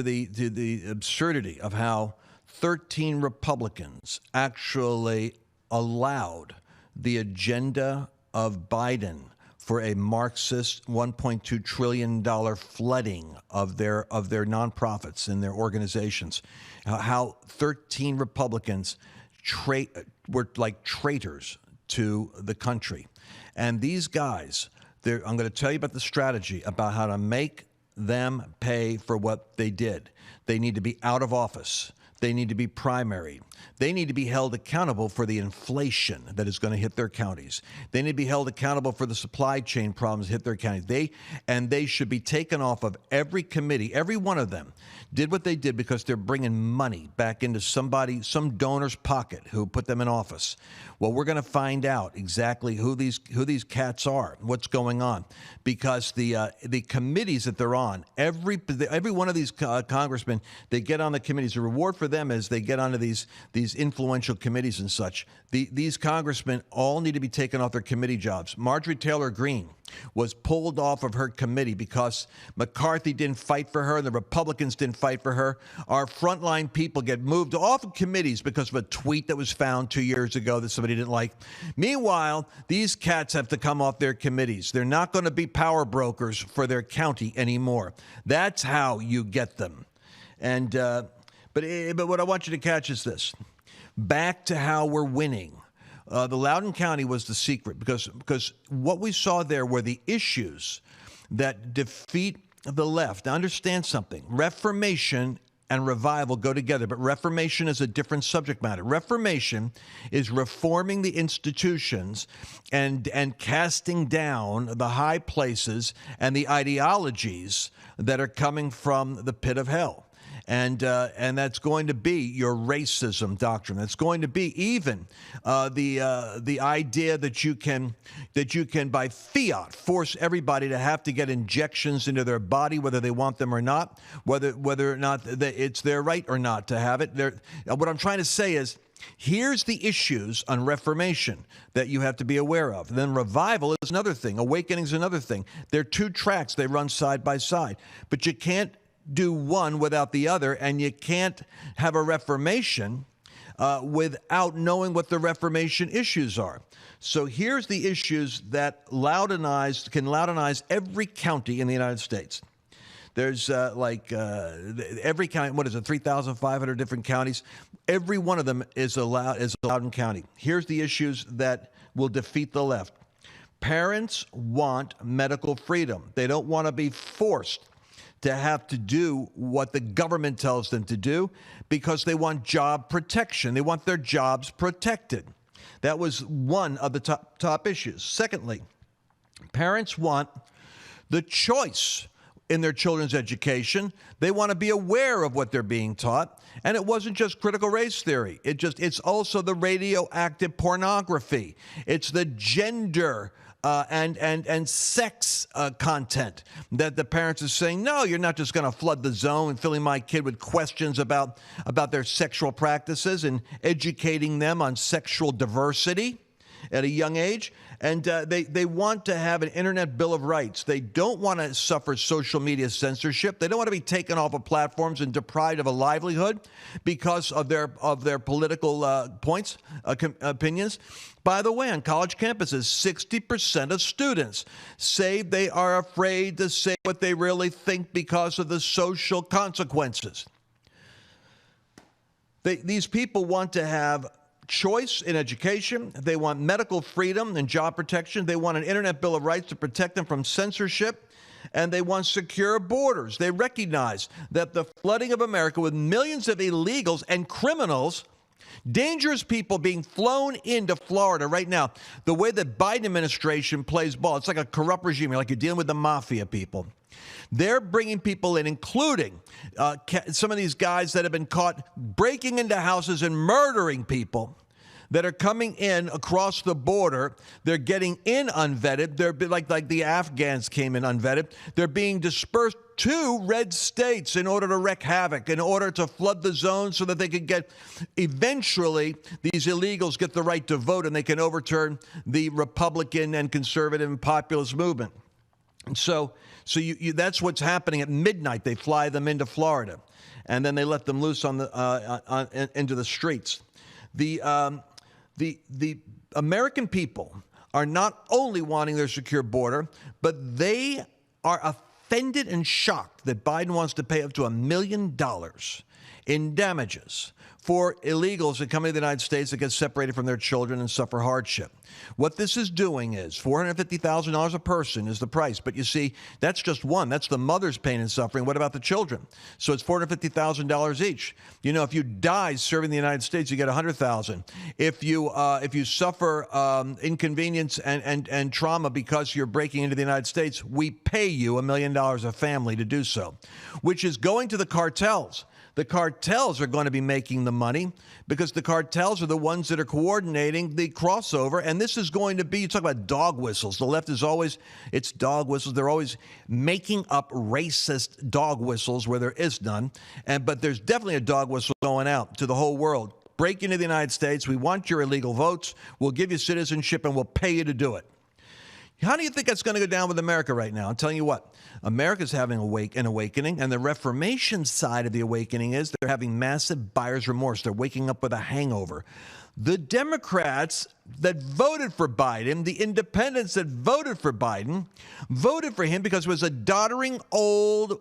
the absurdity of how 13 Republicans actually allowed the agenda of Biden for a Marxist $1.2 trillion flooding of their nonprofits and their organizations. How 13 Republicans were like traitors to the country. And these guys, I'm going to tell you about the strategy about how to make them pay for what they did. They need to be out of office. They need to be primaried. They need to be held accountable for the inflation that is going to hit their counties. They need to be held accountable for the supply chain problems that hit their counties. They should be taken off of every committee. Every one of them did what they did because they're bringing money back into some donor's pocket who put them in office. Well, we're going to find out exactly who these cats are, what's going on, because the committees that they're on, every one of these congressmen, they get on the committees. The reward for them is they get onto these influential committees and such. These congressmen all need to be taken off their committee jobs. Marjorie Taylor Greene was pulled off of her committee because McCarthy didn't fight for her and the Republicans didn't fight for her. Our frontline people get moved off of committees because of a tweet that was found 2 years ago that somebody didn't like. Meanwhile, these cats have to come off their committees. They're not going to be power brokers for their county anymore. That's how you get them. And but what I want you to catch is this. Back to how we're winning. The Loudoun County was the secret because what we saw there were the issues that defeat the left. Now, understand something. Reformation and revival go together, but reformation is a different subject matter. Reformation is reforming the institutions and casting down the high places and the ideologies that are coming from the pit of hell. And that's going to be your racism doctrine. That's going to be even the idea that you can by fiat force everybody to have to get injections into their body, whether they want them or not, whether or not it's their right or not to have it. What I'm trying to say is, here's the issues on reformation that you have to be aware of. Then revival is another thing. Awakening is another thing. They're two tracks. They run side by side. But you can't do one without the other, and you can't have a reformation without knowing what the reformation issues are. So here's the issues that can loudonize every county in the United States. There's every county, what is it, 3,500 different counties? Every one of them is Loudoun County. Here's the issues that will defeat the left. Parents want medical freedom. They don't want to be forced to have to do what the government tells them to do because they want job protection. They want their jobs protected. That was one of the top issues. Secondly, parents want the choice in their children's education. They want to be aware of what they're being taught. And it wasn't just critical race theory. It's also the radioactive pornography. It's the gender and sex content that the parents are saying, no, you're not just going to flood the zone and filling my kid with questions about their sexual practices and educating them on sexual diversity at a young age. And they want to have an internet bill of rights. They don't want to suffer social media censorship. They don't want to be taken off of platforms and deprived of a livelihood because of their political opinions. By the way, on college campuses, 60% of students say they are afraid to say what they really think because of the social consequences. These people want to have choice in education. They want medical freedom and job protection. They want an internet bill of rights to protect them from censorship. And they want secure borders. They recognize that the flooding of America with millions of illegals and criminals, dangerous people being flown into Florida right now, the way the Biden administration plays ball, it's like a corrupt regime. Like you're dealing with the mafia people. They're bringing people in, including some of these guys that have been caught breaking into houses and murdering people that are coming in across the border. They're getting in unvetted. They're like the Afghans came in unvetted. They're being dispersed to red states in order to wreak havoc, in order to flood the zone so that they could get, eventually, these illegals get the right to vote and they can overturn the Republican and conservative and populist movement. So that's what's happening at midnight. They fly them into Florida, and then they let them loose on into the streets. The American people are not only wanting their secure border, but they are offended and shocked that Biden wants to pay up to $1 million in damages for illegals that come into the United States that get separated from their children and suffer hardship. What this is doing is $450,000 a person is the price. But you see, that's just one. That's the mother's pain and suffering. What about the children? So it's $450,000 each. You know, if you die serving the United States, you get $100,000. If you suffer inconvenience and trauma because you're breaking into the United States, we pay you $1 million a family to do so, which is going to the cartels. The cartels are going to be making the money because the cartels are the ones that are coordinating the crossover. And this is going to be, you talk about dog whistles. The left is always, it's dog whistles. They're always making up racist dog whistles where there is none. But there's definitely a dog whistle going out to the whole world. Break into the United States. We want your illegal votes. We'll give you citizenship and we'll pay you to do it. How do you think that's going to go down with America right now? I'm telling you what, America's having an awakening, and the reformation side of the awakening is they're having massive buyer's remorse. They're waking up with a hangover. The Democrats that voted for Biden, the independents that voted for Biden, voted for him because he was a doddering, old,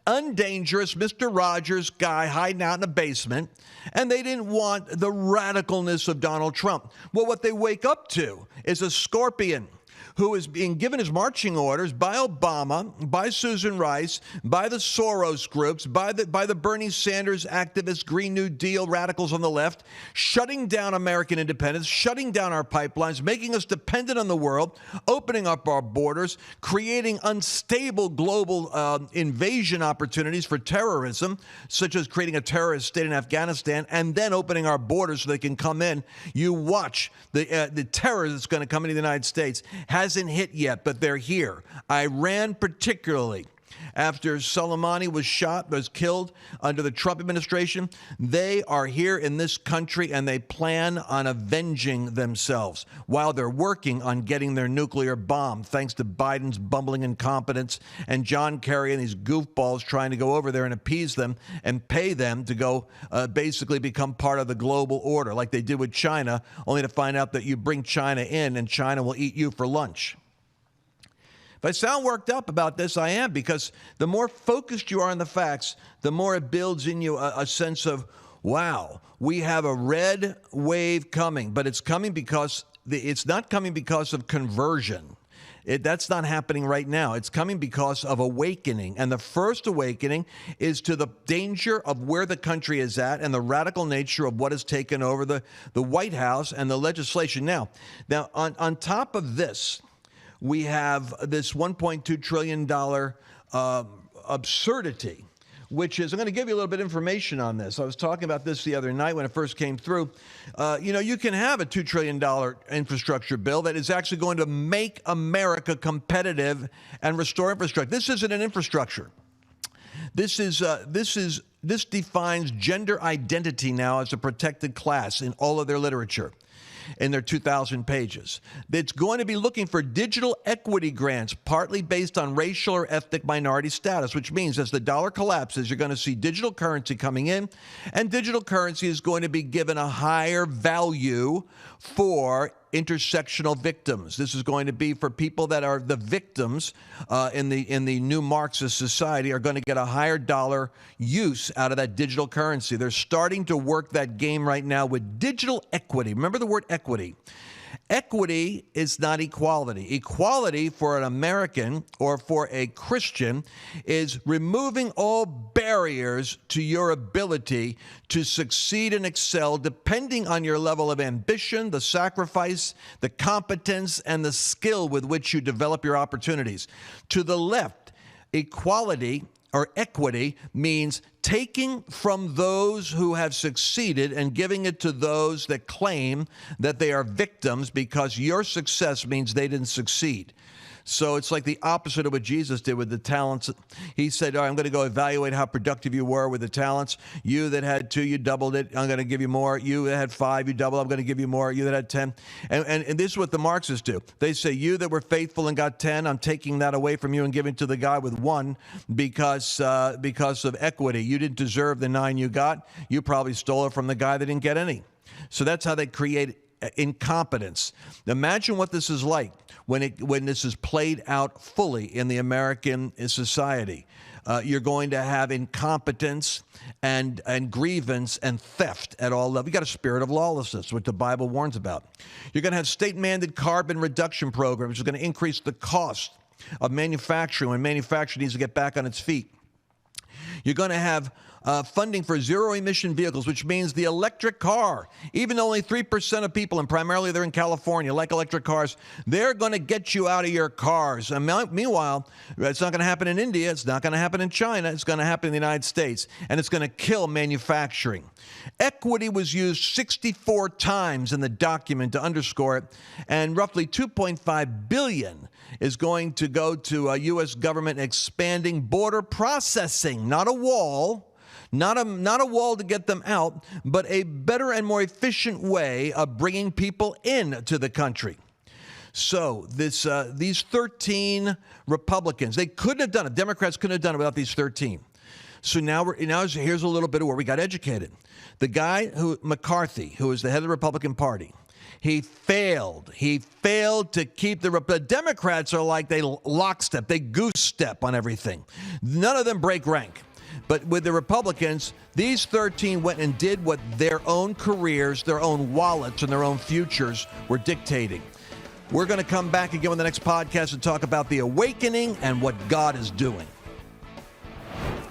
undangerous Mr. Rogers guy hiding out in a basement, and they didn't want the radicalness of Donald Trump. Well, what they wake up to is a scorpion who is being given his marching orders by Obama, by Susan Rice, by the Soros groups, by the Bernie Sanders activists, Green New Deal radicals on the left, shutting down American independence, shutting down our pipelines, making us dependent on the world, opening up our borders, creating unstable global invasion opportunities for terrorism, such as creating a terrorist state in Afghanistan, and then opening our borders so they can come in. You watch the terror that's going to come into the United States. Hasn't hit yet, but they're here. Iran particularly, after Soleimani was killed under the Trump administration, they are here in this country and they plan on avenging themselves while they're working on getting their nuclear bomb, thanks to Biden's bumbling incompetence and John Kerry and these goofballs trying to go over there and appease them and pay them to go basically become part of the global order, like they did with China, only to find out that you bring China in and China will eat you for lunch. If I sound worked up about this, I am, because the more focused you are on the facts, the more it builds in you a sense of, wow, we have a red wave coming, but it's coming because it's not coming because of conversion. That's not happening right now. It's coming because of awakening. And the first awakening is to the danger of where the country is at and the radical nature of what has taken over the White House and the legislation. Now on top of this, we have this $1.2 trillion absurdity, which is, I'm going to give you a little bit of information on this. I was talking about this the other night when it first came through. You can have a $2 trillion infrastructure bill that is actually going to make America competitive and restore infrastructure. This isn't an infrastructure. This defines gender identity now as a protected class in all of their literature, in their 2,000 pages. It's going to be looking for digital equity grants, partly based on racial or ethnic minority status, which means as the dollar collapses, you're going to see digital currency coming in, and digital currency is going to be given a higher value for intersectional victims. This is going to be for people that are the victims in the new Marxist society are going to get a higher dollar use out of that digital currency. They're starting to work that game right now with digital equity. Remember the word equity. Equity is not equality. Equality for an American or for a Christian is removing all barriers to your ability to succeed and excel depending on your level of ambition, the sacrifice, the competence, and the skill with which you develop your opportunities. To the left, equality or equity means taking from those who have succeeded and giving it to those that claim that they are victims because your success means they didn't succeed. So it's like the opposite of what Jesus did with the talents. He said, all right, I'm going to go evaluate how productive you were with the talents. You that had 2, you doubled it. I'm going to give you more. You that had 5, you double. I'm going to give you more. You that had 10. And this is what the Marxists do. They say, you that were faithful and got 10, I'm taking that away from you and giving to the guy with 1 because of equity. You didn't deserve the 9 you got. You probably stole it from the guy that didn't get any. So that's how they create incompetence. Imagine what this is like when this is played out fully in the American society. You're going to have incompetence and grievance and theft at all levels. You got a spirit of lawlessness, which the Bible warns about. You're going to have state-mandated carbon reduction programs, which is going to increase the cost of manufacturing when manufacturing needs to get back on its feet. You're going to have funding for zero-emission vehicles, which means the electric car, even though only 3% of people, and primarily they're in California, like electric cars, they're going to get you out of your cars. And meanwhile, it's not going to happen in India. It's not going to happen in China. It's going to happen in the United States. And it's going to kill manufacturing. Equity was used 64 times in the document to underscore it, and roughly $2.5 billion is going to go to U.S. government expanding border processing, not a wall. Not a wall to get them out, but a better and more efficient way of bringing people in to the country. So these 13 Republicans, they couldn't have done it. Democrats couldn't have done it without these 13. So now here's a little bit of where we got educated. The guy McCarthy, who is the head of the Republican Party, he failed. He failed to keep the Democrats are like they lockstep, they goose step on everything. None of them break rank. But with the Republicans, these 13 went and did what their own careers, their own wallets, and their own futures were dictating. We're going to come back again on the next podcast and talk about the awakening and what God is doing.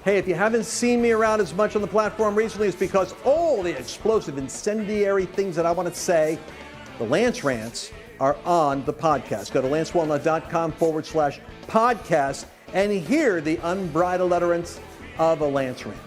Hey, if you haven't seen me around as much on the platform recently, it's because all the explosive, incendiary things that I want to say, the Lance Rants, are on the podcast. Go to lancewalnut.com/podcast and hear the unbridled utterance of a Lance Rant.